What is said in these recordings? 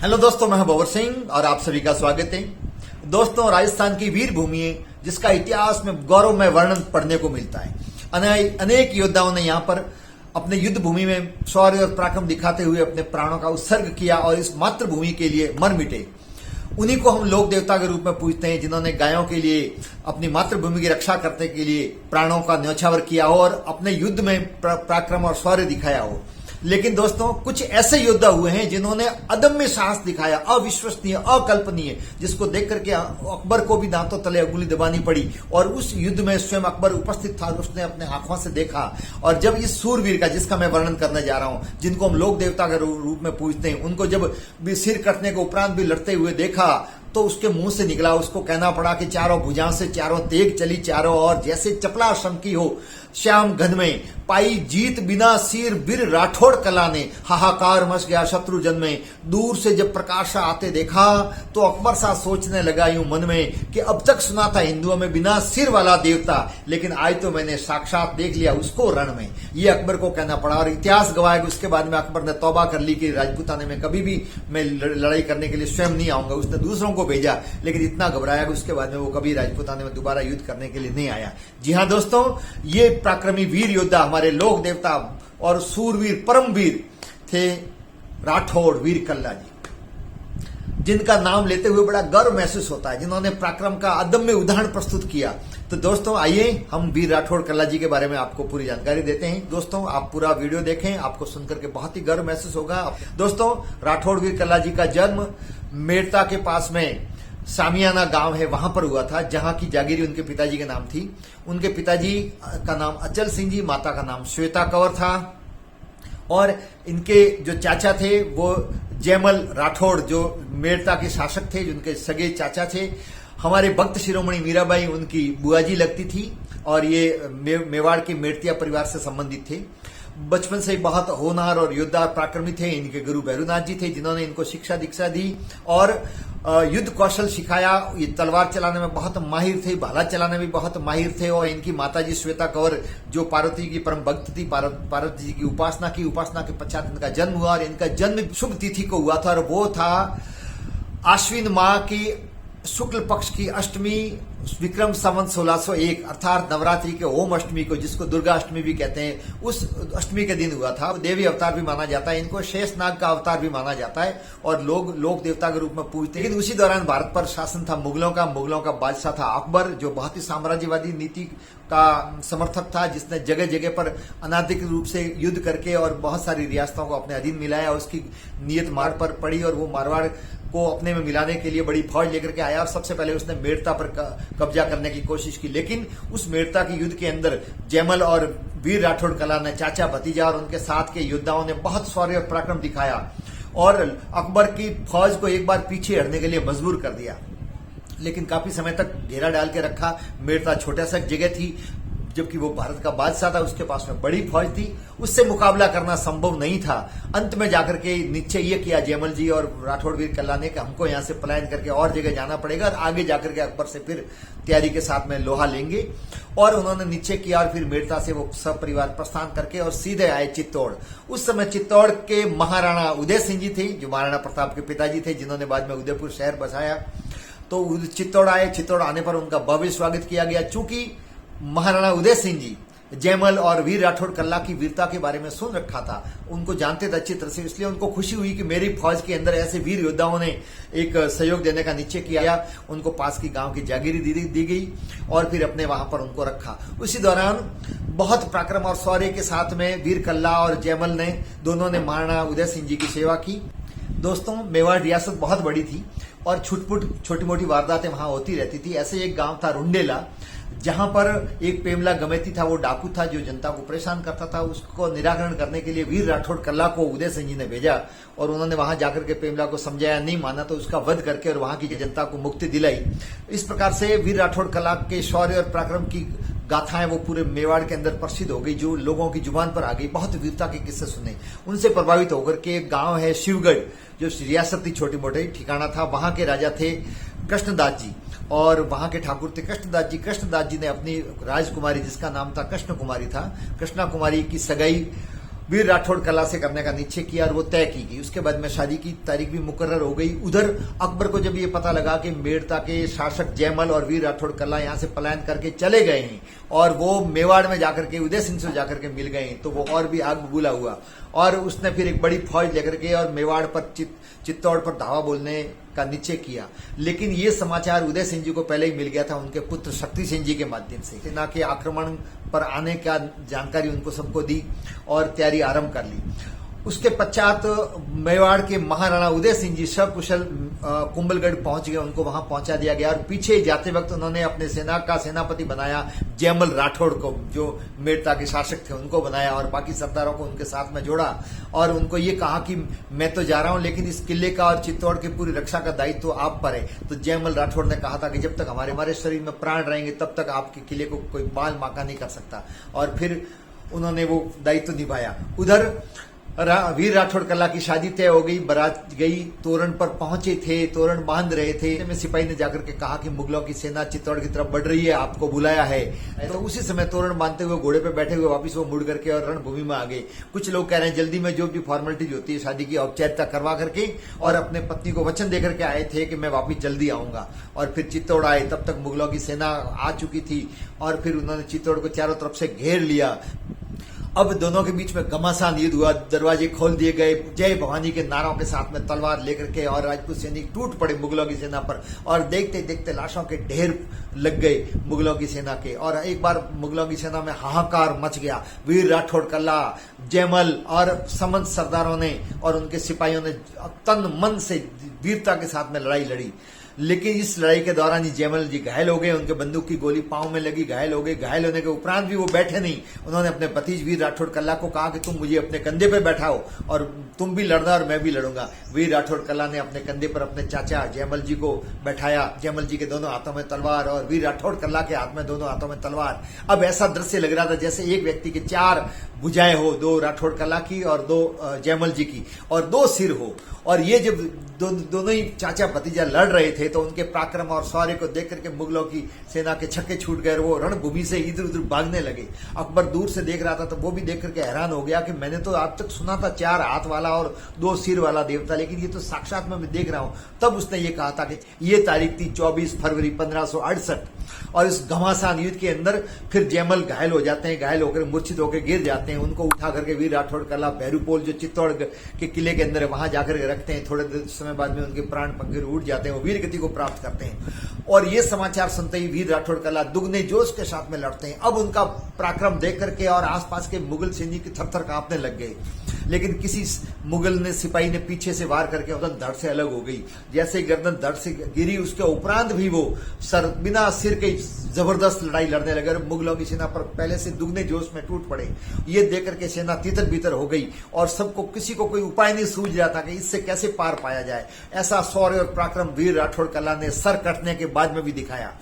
Hello दोस्तों, मैं हूं भंवर सिंह और आप सभी का स्वागत है। दोस्तों, राजस्थान की वीर भूमि है जिसका इतिहास में गौरवमय वर्णन पढ़ने को मिलता है। अनेक योद्धाओं ने यहाँ पर अपने युद्ध भूमि में शौर्य और पराक्रम दिखाते हुए अपने प्राणों का उत्सर्ग किया और इस मातृभूमि के लिए मर मिटे। उन्हीं को हम लोक देवता के रूप में पूजते हैं, जिन्होंने गायों के लिए, अपनी मातृभूमि की रक्षा करने के लिए प्राणों का न्यौछावर किया हो और अपने युद्ध में पराक्रम और शौर्य दिखाया हो। लेकिन दोस्तों, कुछ ऐसे योद्धा हुए हैं जिन्होंने अदम्य साहस दिखाया, अविश्वसनीय, अकल्पनीय, जिसको देख करके अकबर को भी दांतों तले अंगुली दबानी पड़ी। और उस युद्ध में स्वयं अकबर उपस्थित था, उसने अपने आंखों से देखा। और जब इस सूरवीर का, जिसका मैं वर्णन करने जा रहा हूं, जिनको हम लोक देवता के रूप में पूजते हैं, उनको जब भी सिर कटने के उपरांत भी लड़ते हुए देखा तो उसके मुंह से निकला, उसको कहना पड़ा कि चारों भुजाओं से चारों तेग चली चारों और, जैसे चपला शंकी हो श्याम घन में, पाई जीत बिना सिर बिर राठौड़ कला ने, हाहाकार मच गया शत्रु जन में। दूर से जब प्रकाश आते देखा तो अकबर सा सोचने लगा यूं मन में कि अब तक सुना था हिंदुओं में बिना सिर वाला देवता, लेकिन आज तो मैंने साक्षात देख लिया उसको रण में। ये अकबर को कहना पड़ा और इतिहास गवाह है। उसके बाद में अकबर ने तौबा कर ली कि राजपूताने में कभी भी मैं लड़ाई करने के लिए स्वयं नहीं आऊंगा। उसने दूसरों को भेजा, लेकिन इतना घबराया कि उसके बाद में वो कभी राजपूताने में दोबारा युद्ध करने के लिए नहीं आया। जी हाँ दोस्तों, ये पराक्रमी वीर योद्धा, हमारे लोक देवता और सूरवीर परमवीर थे राठौड़ वीर कल्ला जी, जिनका नाम लेते हुए बड़ा गर्व महसूस होता है, जिन्होंने पराक्रम का अदम्य उदाहरण प्रस्तुत किया। तो दोस्तों, आइए हम वीर राठौड़ कल्ला जी के बारे में आपको पूरी जानकारी देते हैं। दोस्तों, आप पूरा वीडियो देखें, आपको सुनकर के बहुत ही गर्व महसूस होगा। दोस्तों, राठौड़ वीर कल्ला जी का जन्म मेड़ता के पास में सामियाना गांव है, वहां पर हुआ था, जहां की जागीरी उनके पिताजी के नाम थी। उनके पिताजी का नाम अचल सिंह जी, माता का नाम श्वेता कंवर था। और इनके जो चाचा थे वो जयमल राठौड़, जो मेड़ता के शासक थे, जिनके सगे चाचा थे। हमारे भक्त शिरोमणि मीराबाई उनकी बुआजी लगती थी और ये मेवाड़ के मेड़तिया परिवार से संबंधित थे। बचपन से ही बहुत होनहार और योद्धा पराक्रमी थे। इनके गुरु भैरूनाथ जी थे, जिन्होंने इनको शिक्षा दीक्षा दी और युद्ध कौशल सिखाया। ये तलवार चलाने में बहुत माहिर थे, भाला चलाने में भी बहुत माहिर थे। और इनकी माताजी श्वेता कंवर, जो पार्वती की परम भक्त थी, पार्वती जी की उपासना के पश्चात इनका जन्म हुआ। और इनका जन्म शुभ तिथि को हुआ था और वो था आश्विन माह की शुक्ल पक्ष की अष्टमी, विक्रम संवत 1601, अर्थात नवरात्रि के ओम अष्टमी को, जिसको दुर्गा अष्टमी भी कहते हैं, उस अष्टमी के दिन हुआ था। देवी अवतार भी माना जाता है, इनको शेषनाग का अवतार भी माना जाता है और लोग लोक देवता के रूप में पूजते हैं। लेकिन उसी दौरान भारत पर शासन था मुगलों का बादशाह था अकबर, जो बहुत ही साम्राज्यवादी नीति का समर्थक था, जिसने जगह जगह पर अनाधिकृत रूप से युद्ध करके और बहुत सारी रियासतों को अपने अधीन मिलाया। उसकी नीयत मार पर पड़ी और वो मारवाड़ को अपने में मिलाने के लिए बड़ी फौज लेकर के आया और सबसे पहले उसने मेड़ता पर कब्जा करने की कोशिश की। लेकिन उस मेड़ता की युद्ध के अंदर जयमल और वीर राठौड़ कला ने, चाचा भतीजा और उनके साथ के योद्धाओं ने बहुत शौर्य और पराक्रम दिखाया और अकबर की फौज को एक बार पीछे हटने के लिए मजबूर कर दिया। लेकिन काफी समय तक घेरा डाल के रखा। मेड़ता छोटा सा जगह थी, जबकि वो भारत का बादशाह था, उसके पास में बड़ी फौज थी, उससे मुकाबला करना संभव नहीं था। अंत में जाकर के निश्चय ये किया जयमल जी और राठौड़ वीर कल्ला ने कि हमको यहां से पलायन करके और जगह जाना पड़ेगा और आगे जाकर के अकबर से फिर तैयारी के साथ में लोहा लेंगे। और उन्होंने निश्चय किया और फिर मेड़ता से वो सब परिवार प्रस्थान करके और सीधे आए चित्तौड़। उस समय चित्तौड़ के महाराणा उदय सिंह जी थे, जो महाराणा प्रताप के पिताजी थे, जिन्होंने बाद में उदयपुर शहर बसाया। तो चित्तौड़ आए। चित्तौड़ आने पर उनका भव्य स्वागत किया गया। चूंकि महाराणा उदय सिंह जी जयमल और वीर राठौड़ कल्ला की वीरता के बारे में सुन रखा था, उनको जानते थे अच्छी तरह से, इसलिए उनको खुशी हुई कि मेरी फौज के अंदर ऐसे वीर योद्धाओं ने एक सहयोग देने का निश्चय किया। उनको पास की गांव की जागीरी दी गई और फिर अपने वहां पर उनको रखा। उसी दौरान बहुत पराक्रम और शौर्य के साथ में वीर कल्ला और जयमल ने, दोनों ने महाराणा उदय सिंह जी की सेवा की। दोस्तों, मेवाड़ रियासत बहुत बड़ी थी और छुटपुट छोटी मोटी वारदातें वहां होती रहती थी। ऐसे एक गांव था रुंडेला, जहां पर एक पेमला गमेती था, वो डाकू था जो जनता को परेशान करता था। उसको निराकरण करने के लिए वीर राठौड़ कल्ला को उदय सिंह जी ने भेजा और उन्होंने वहां जाकर के पेमला को समझाया, नहीं माना तो उसका वध करके और वहां की जनता को मुक्ति दिलाई। इस प्रकार से वीर राठौड़ कल्ला के शौर्य और पराक्रम की गाथाएं वो पूरे मेवाड़ के अंदर प्रसिद्ध हो गई, जो लोगों की जुबान पर आ गई। बहुत वीरता के किस्से सुने। उनसे प्रभावित होकर के एक गांव है शिवगढ़, जो रियासत थी, छोटी मोटी ठिकाना था। वहां के राजा थे कृष्णदास जी और वहां के ठाकुर थे कृष्णदास जी। कृष्णदास जी ने अपनी राजकुमारी, जिसका नाम था कृष्ण कुमारी था, कृष्णा कुमारी की सगाई वीर राठौड़ कला से करने का निश्चय किया और वो तय की गई। उसके बाद में शादी की तारीख भी मुकर्रर हो गई। उधर अकबर को जब ये पता लगा कि मेड़ता के शासक जयमल और वीर राठौड़ कला यहाँ से पलायन करके चले गए हैं और वो मेवाड़ में जाकर के उदय सिंह से जाकर के मिल गए हैं, तो वो और भी आग बबूला हुआ और उसने फिर एक बड़ी फौज लेकर के और मेवाड़ पर चित्तौड़ पर धावा बोलने का निश्चय किया। लेकिन ये समाचार उदय सिंह जी को पहले ही मिल गया था उनके पुत्र शक्ति सिंह जी के माध्यम से। सेना के आक्रमण पर आने का जानकारी उनको सबको दी और तैयारी आरंभ कर ली। उसके पश्चात मेवाड़ के महाराणा उदय सिंह जी सकुशल कुंभलगढ़ पहुंच गए, उनको वहां पहुंचा दिया गया और पीछे जाते वक्त उन्होंने अपने सेना का सेनापति बनाया जयमल राठौड़ को, जो मेड़ता के शासक थे उनको बनाया और बाकी सरदारों को उनके साथ में जोड़ा और उनको ये कहा कि मैं तो जा रहा हूं लेकिन इस किले का और चित्तौड़ की पूरी रक्षा का दायित्व तो आप पर है। तो जयमल राठौड़ ने कहा था कि जब तक हमारे शरीर में प्राण रहेंगे तब तक आपके किले को कोई बाल माका नहीं कर सकता और फिर उन्होंने वो दायित्व निभाया। उधर वीर राठौड़ कला की शादी तय हो गई, बारात गई, तोरण पर पहुंचे थे, तोरण बांध रहे थे में सिपाही ने जाकर के कहा कि मुगलों की सेना चित्तौड़ की तरफ बढ़ रही है, आपको बुलाया है। तो उसी समय तोरण बांधते हुए घोड़े पे बैठे हुए वापस वो मुड़ करके और रणभूमि में आ गए। कुछ लोग कह रहे हैं जल्दी में जो भी फॉर्मेलिटीज होती है शादी की औपचारिकता करवा करके और अपने पत्नी को वचन देकर के आए थे कि मैं वापिस जल्दी आऊंगा और फिर चित्तौड़ आए। तब तक मुगलों की सेना आ चुकी थी और फिर उन्होंने चित्तौड़ को चारों तरफ से घेर लिया। अब दोनों के बीच में घमासान युद्ध हुआ, दरवाजे खोल दिए गए, जय भवानी के नारों के साथ में तलवार लेकर के और राजपूत सैनिक टूट पड़े मुगलों की सेना पर और देखते देखते लाशों के ढेर लग गए मुगलों की सेना के। और एक बार मुगलों की सेना में हाहाकार मच गया। वीर राठौड़ कला, जयमल और समंत सरदारों ने और उनके सिपाहियों ने तन मन से वीरता के साथ में लड़ाई लड़ी। लेकिन इस लड़ाई के दौरान ही जयमल जी घायल हो गए, उनके बंदूक की गोली पांव में लगी, घायल हो गए। घायल होने के उपरांत भी वो बैठे नहीं, उन्होंने अपने भतीज वीर राठौड़ कला को कहा कि तुम मुझे अपने कंधे पे बैठाओ और तुम भी लड़ना और मैं भी लड़ूंगा। वीर राठौड़ कला ने अपने कंधे पर अपने चाचा जयमल जी को बैठाया, जयमल जी के दोनों हाथों में तलवार और वीर राठौड़ कला के हाथ में दोनों हाथों में तलवार। अब ऐसा दृश्य लग रहा था जैसे एक व्यक्ति के चार भुजाएं हो, दो राठौड़ कला की और दो जयमल जी की और दो सिर हो। और ये जब दोनों ही चाचा भतीजा लड़ रहे थे तो उनके पराक्रम और शौर्य को देख करके मुगलों की सेना के छक्के छूट गए, वो रणभूमि से इधर उधर भागने लगे। अकबर दूर से देख रहा था तो वो भी देख करके हैरान हो गया कि मैंने तो आज तक सुना था चार हाथ वाला और दो सिर वाला देवता, लेकिन ये तो साक्षात मैं देख रहा हूं। तब उसने ये कहा था कि ये तारीख थी 24 फरवरी 1568 और इस घमासान युद्ध के अंदर फिर जयमल घायल हो जाते हैं, घायल होकर मूर्छित होकर गिर जाते हैं। उनको उठा करके वीर राठौड़ कला भैरूपोल जो चित्तौड़ के किले के अंदर है वहां जाकर रखते हैं। थोड़े समय बाद में उनके प्राण पंखे उठ जाते हैं, वो वीर गति को प्राप्त करते हैं। और ये समाचार सुनते ही वीर राठौड़ कला दुगने जोश के साथ में लड़ते हैं। अब उनका पराक्रम देख करके और आसपास के मुगल सैनिक थर-थर कांपने लग गए। लेकिन किसी मुगल ने सिपाही ने पीछे से वार करके गर्दन धड़ से अलग हो गई। जैसे गर्दन धड़ से गिरी उसके उपरांत भी वो बिना सिर के जबरदस्त लड़ाई लड़ने लगे और मुगलों की सेना पर पहले से दुगने जोश में टूट पड़े। ये देख करके सेना तितर बितर हो गई और सबको किसी को कोई उपाय नहीं सूझ रहा था कि इससे कैसे पार पाया जाए। ऐसा शौर्य और पराक्रम वीर राठौड़ कला ने सर कटने के बाद में भी दिखाया।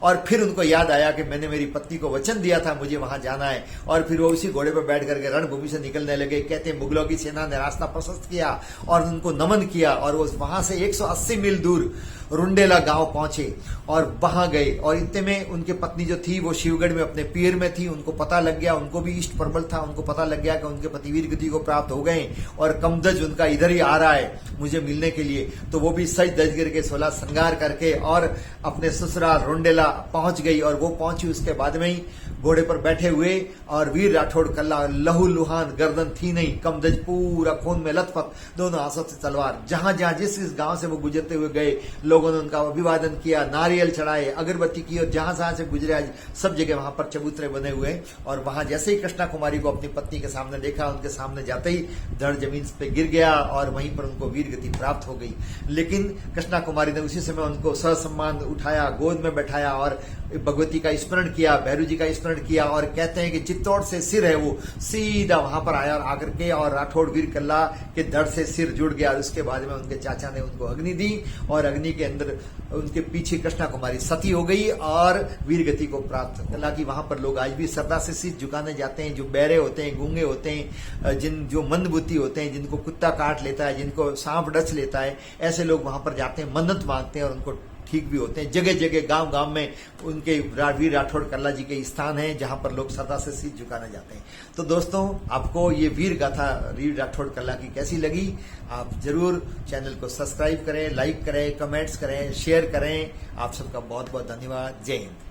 और फिर उनको याद आया कि मैंने मेरी पत्नी को वचन दिया था मुझे वहां जाना है, और फिर वो उसी घोड़े पर बैठ करके रणभूमि से निकलने लगे। कहते हैं मुगलों की सेना ने रास्ता प्रशस्त किया और उनको नमन किया और वो वहां से 180 मील दूर रुंडेला गांव पहुंचे और वहां गए। और इतने में उनके पत्नी जो थी वो शिवगढ़ में अपने पीर में थी। उनको पता लग गया, उनको भी इष्ट प्रबल था, उनको पता लग गया कि उनके पति वीर गति को प्राप्त हो गए और कमदज उनका इधर ही आ रहा है मुझे मिलने के लिए। तो वो भी सज दज गिर के 16 श्रृंगार करके और अपने ससुराल रुंडेला पहुंच गई। और वो पहुंची उसके बाद में ही घोड़े पर बैठे हुए और वीर राठौड़ कल्ला लहू लुहान, गर्दन थी नहीं, कमदज पूरा खून में लथपथ, दोनों हाथों से तलवार। जहां जहां जिस गांव से वो गुजरते हुए गए लोगों ने उनका अभिवादन किया, नारियल चढ़ाए, अगरबत्ती की और जहां जहां से गुजरे आज सब जगह वहां पर चबूतरे बने हुए। और वहां जैसे ही कृष्णा कुमारी को अपनी पत्नी के सामने देखा, उनके सामने जाते ही धड़ जमीन पे गिर गया और वहीं पर उनको वीर गति प्राप्त हो गई। लेकिन कृष्णा कुमारी ने उसी समय उनको ससम्मान उठाया, गोद में बैठाया और भगवती का स्मरण किया, भैरू जी का स्मरण किया। और कहते हैं कि चित्तौड़ से सिर है वो सीधा वहां पर आया और आकर के और राठौड़ वीर कल्ला के धड़ से सिर जुड़ गया। और उसके बाद में उनके चाचा ने उनको अग्नि दी और अग्नि के अंदर उनके पीछे कृष्णा कुमारी सती हो गई और वीर गति को प्राप्त। हालांकि वहां पर लोग आज भी श्रद्धा से शीश झुकाने जाते हैं। जो बहरे होते हैं, गूंगे होते हैं, जो मंदबुद्धि होते हैं, जिनको कुत्ता काट लेता है, जिनको सांप डस लेता है, ऐसे लोग वहां पर जाते हैं, मन्नत मांगते हैं और उनको ठीक भी होते हैं। जगह जगह गांव गांव में उनके वीर राठौड़ कल्ला जी के स्थान हैं जहां पर लोग श्रद्धा से शीश झुकाने जाते हैं। तो दोस्तों, आपको ये वीर गाथा वीर राठौड़ कल्ला की कैसी लगी? आप जरूर चैनल को सब्सक्राइब करें, लाइक करें, कमेंट्स करें, शेयर करें। आप सबका बहुत बहुत धन्यवाद। जय हिंद।